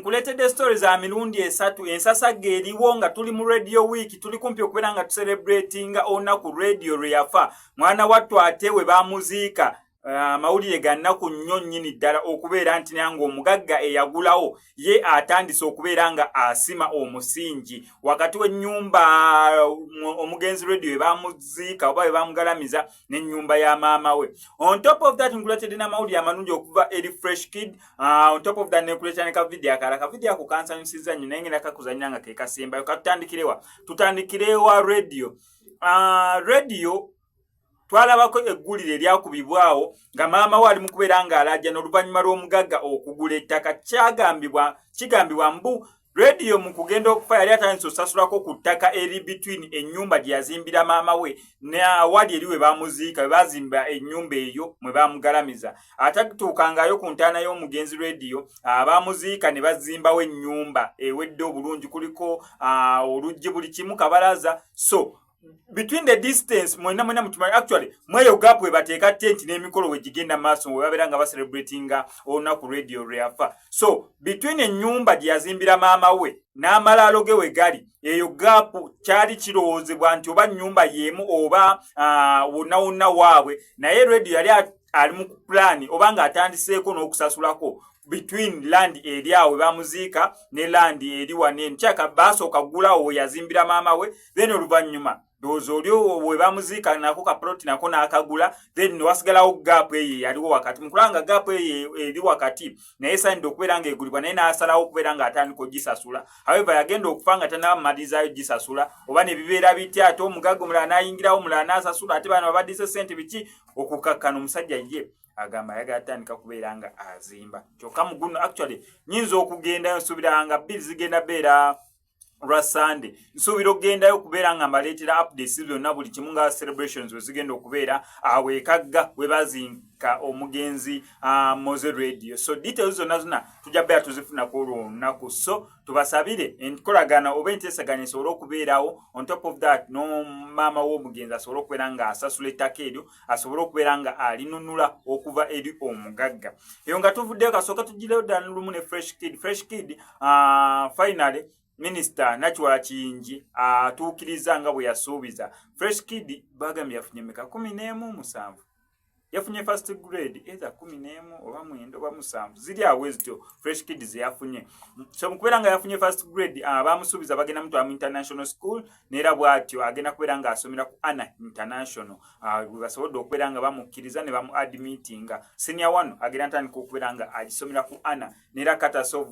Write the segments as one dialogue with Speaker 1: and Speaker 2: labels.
Speaker 1: nkuletedde stories za mirundi esatu ensasagge eriwo nga tuli mu radio week tuli kumpi okubeera nga tucelebratinga olunaku radio lwe yafa mwana wattu ate we bamuziika mawulire ga nnaku nnyo nnyini ddala okubeera nti nange omugagga eyagulawo ye atandise okubeera nga asima omusingi wakati w'ennyumba omugenzi radio we bamuziika oba we bamugalamiza n'ennyumba ya maama we. On top of that nkuletedde n'amawulire amalungi okuva eri Fresh Kid. On top of that nekuleeta ne kavidiyo akalala kavidiyo ako kansanyusiza nnyo naye ngenda kakuzannya nga ke kasembayo tutandikirewa radio. Radio twalabako eggulire eryakubibwawo nga maama we ali mu kubeera nga alajja n'oluvannyuma lw'omugagga okugula ettaka kigambibwa mbu radio mu kugenda okufa yali atandise osasulako ku ttaka eri between ennyumba gye yazimbira maama we wali eri we bamuziika we bazimba ennyumba eyo mwe bamugalamiza atatuukangayo ku ntaana y'omugenzi radio bamuziika ne bazimbawo ennyumba ewedde obulungi kuliko oluggi buli kimu kabalaza. So between the distance mwena mutumali actually mweyo gap we bateeka tent n'emikolo we gigenda maaso we babeera nga celebratinga olunaku radio lweyafa. So between ennyumba gye yazimbira maama we n'amalaalo ge we gali eyo gap kyali kirowoozebwa nti oba nnyumba y'emu oba wonna waabwe naye radio yali ali mu plan oba nga atandiseeko n'okusasulako between land eri awo bamuziika ne land eri wanene kyaka basooka gulawo we yazimbira maama we then oluvannyuma dozo olio we bamuziika nako ka plot nako n'akagula then wasigalawo gap eyo yaliwo wakati mukulanga gap eyo eri wakati naye sayinda okubeera nga egulibwa naye n'asalawo okubeera nga atandika ogisasula. However yagenda okufa nga tanamalizayo gisasula oba ne bibeera bitya ate omugagga omulala n'ayingirawo omulala n'asasula ate bano babadise ssente biki okukakkana omusajja ye agamba yagala atandika kubeera nga azimba kyokka muguno actually nyinza okugendayo nsuubiranga bbiri zigenda beera lwa Sunday nsuubira okugendayo okubeera nga mbaleetera updates byonna buli kimu nga celebrations we zigenda okubeera aweekagga we bazinka omugenzi Moze radio. So details zonna tujja beera tuzifunako olunaku so tubasabire enkolagana oba enteesaganya esobole okubeerawo. On top of that no maama w'omugenzi asobole okubeera nga asasula ettaka eryo asobole okubeera nga alinunula okuva eri omugagga eyo nga tuvuddeyo kasooka tugireyo ddala lumu ne Fresh Kid finally Minister Nakiwala Kiyingi atuukiriza nga bwe yasuubiza. Fresh Kid bagambye yafunye meka 17 yafunye first grade either 11 oba 9 oba 7 ziri awo ezityo Fresh Kid ze yafunye. So mukubeera nga yafunye first grade bamusuubiza bagenda mu international school neera bw'atyo agenda kubeera nga asomera ku Anna International bwe basobodde okubeera nga bamukkiriza ne bamu admittinga senior 1 agenda ntandika okubeera nga agisomera ku Anna neera Katasov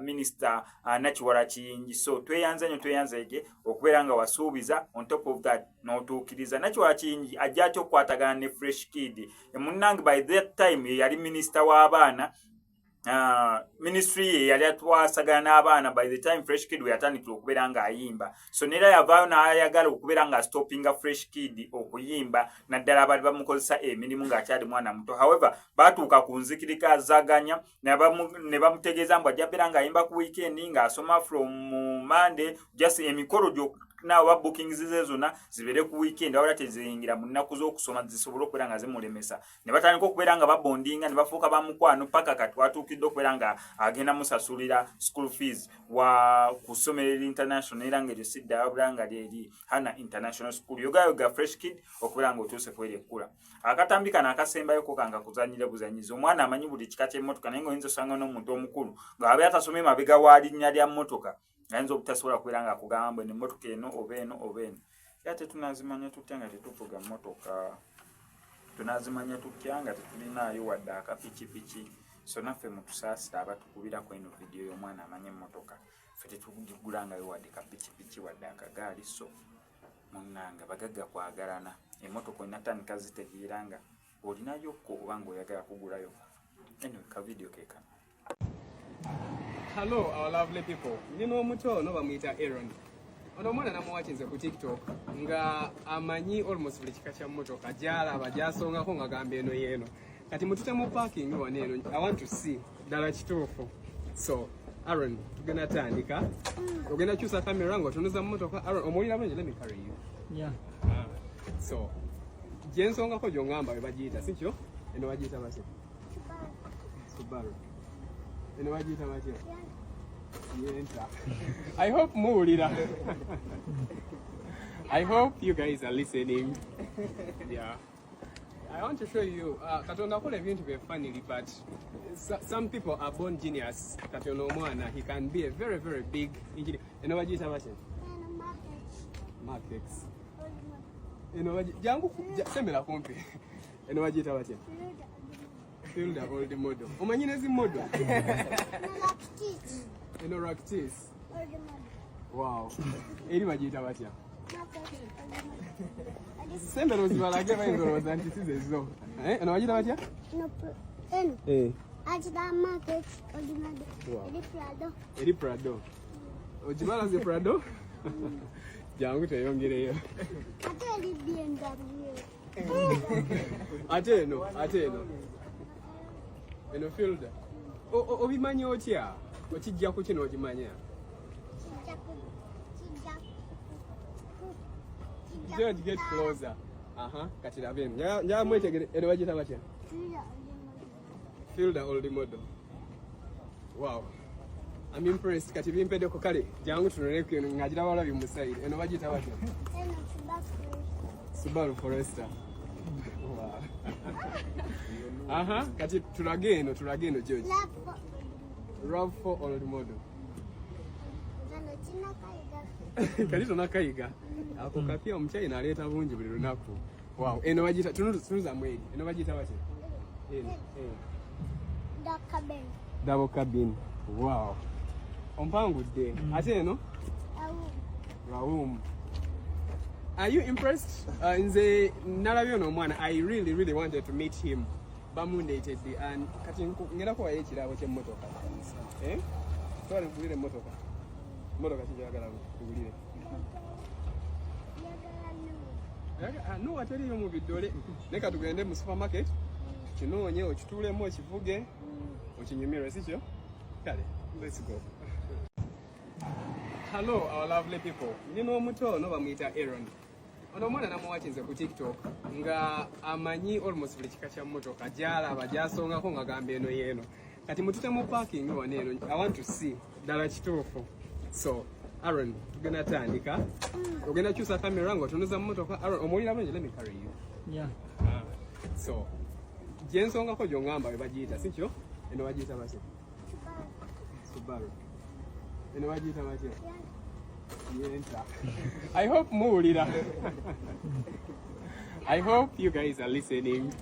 Speaker 1: Minister Nakiwala Kiyingi. So tweyanzege okubeera nga wasuubiza on top of that n'otuukiriza. Nakiwala Kiyingi ajja atyo okukwatagana ne Fresh Kid munange by that time yali minister w'abaana ministry ye yali atwasagana n'abaana by the time Fresh Kid we yatandikira okubeera nga ayimba. So neera yavaayo n'ayagala okubeera nga stoppinga Fresh Kid okuyimba naddala abali bamukozesa emirimu ng'akyali mwana muto. However baatuuka ku nzikirikazaganya ne bamutegeeza mbu ajja beera ng'ayimba ku weekend ng'asoma from Monday just emikolo n'aba bookings zezona zibere ku weekend awala teziyingira mu nnaku z'okusoma zisobola okubeera nga zimulemesa ne batandika okubeera nga babondinga ne bafuuka bamukwano paka kati watuukidde okubeera nga agenda musasulira school fees wa kusomera international era ng'eryo sidda wabula nga lyeri Hana International School yogayoga Fresh Kid okubeera nga otuuse kweri ekkula. Akatambi kano akasembayoko kanga kuzanyire buzanyiza omwana amanyi buli kika ky'emmotoka naye ng'oyinza osanga n'omuntu omukulu ng'abe atasomye mabega wa linnya lya mmotoka ayinza obutasobola kubeera nga akugamba mbwe n'emmotoka eno oba eno oba eno era tetunazimanya tutya nga tetuvuga mmotoka tunazimanya tutya nga tetulinaayo wadde akapikipiki. So naffe mutusaasira abatukubirako eno vidiyo y'omwana amanya emmotoka ffe tetugigulangayo wadde kapikipiki wadde akagaali. So munnanga bagagga kwagalana emmotoka onatandika zitegeera nga olinayokko oba ng'oyagala kugulayo. Anyway ka vidiyo keekano.
Speaker 2: Hello, our lovely people. Nino omuto no bamuyita Aaron. Ono mwana namuwakinze ku TikTok nga amanyi almost buli kika kya mmotoka gyalaba gyasongako nga gamba eno yeeno. Kati mutute mu parking wano eno. I want to see ddala kituufu. So, Aaron, tugenda tandika. Ogenda kyusa kamera nga otunuza mmotoka. Aaron, omuwulira bungi, let me carry you.
Speaker 3: Yeah.
Speaker 2: So, gyensongako gyongamba we bagiyita, si kyo? Eno bagiyita batya? Subaru. Eno bagiyita batya? I hope muwulira. I hope you guys are listening. Yeah. I want to show you, Katonda akola ebintu bye funnily, but some people are born genius. Katonda omwana, he can be a very, very big engineer. Eno bagiyita batya? Markex. Eno bagiyita, jangu semera kumpi. Eno bagiyita batya? Fielder old model. Omanyi nezi model? Eno Ractis. Wow. Eri bagiyita batya? Sembe rozibalage bayingoloza nti size zo. Eno bagiyita batya?
Speaker 3: Eno. Ajida market ordinary.
Speaker 2: Eri Prado. Ojibala ze Prado? Jangu teyongereyo.
Speaker 3: Ate eri BMW.
Speaker 2: Ate eno. Eno Fielder. Obimanyi otya? Okijja ku kino okimanya? George, get closer. Kati labeni. Njala mwetegere. Eno bagiyita batya? Fielder old model. Wow. I'm impressed. Kati bimpedeko kale. Jangu tunoleke ngagira wala bimusayire. Eno bagiyita batya? Subaru Forester. Wow. Kati tulage eno George. RAV4 old model. Kali tonakayiga. Ako kapya omukyayina aleeta bungi buli lunaku. Wow. Eno bagiyita tunuza mweri. Eno bagiyita batya? Double cabin. Wow. Ompangudde. Ate eno? Raum. Are you impressed? Nze nalabye ono omwana. I really wanted to meet him. Bamundated and kati ngenda kuwa ekirabo ky'emmotoka. Twale kugulira emmotoka. Emmotoka kijagala kugulire. No, ateriyo mu biddole. Leka tugende mu supermarket. Kinoonye okituulemu okivuge. Okinyumire sikyo? Kale, let's go. Hello, our lovely people. Nino omuto no bamuyita Aaron. Ono omwana namuwakinze ku TikTok nga amanyi almost buli kika kya mmotoka gyalaba gyasongako nga gamba eno yeeno. Kati mutute mu parking wano eno. I want to see ddala kituufu. So, Aaron, tugenda tandika. Ogenda kyusa kamera nga otunuza mu mmotoka. Aaron, omuwulira bulungi, let me carry you.
Speaker 1: Yeah.
Speaker 2: So, gyensongako gy'ongamba we bagiyita, si kyo? Eno bagiyita batya? Subaru. Eno bagiyita batya? I hope muwulira. I hope you guys are listening.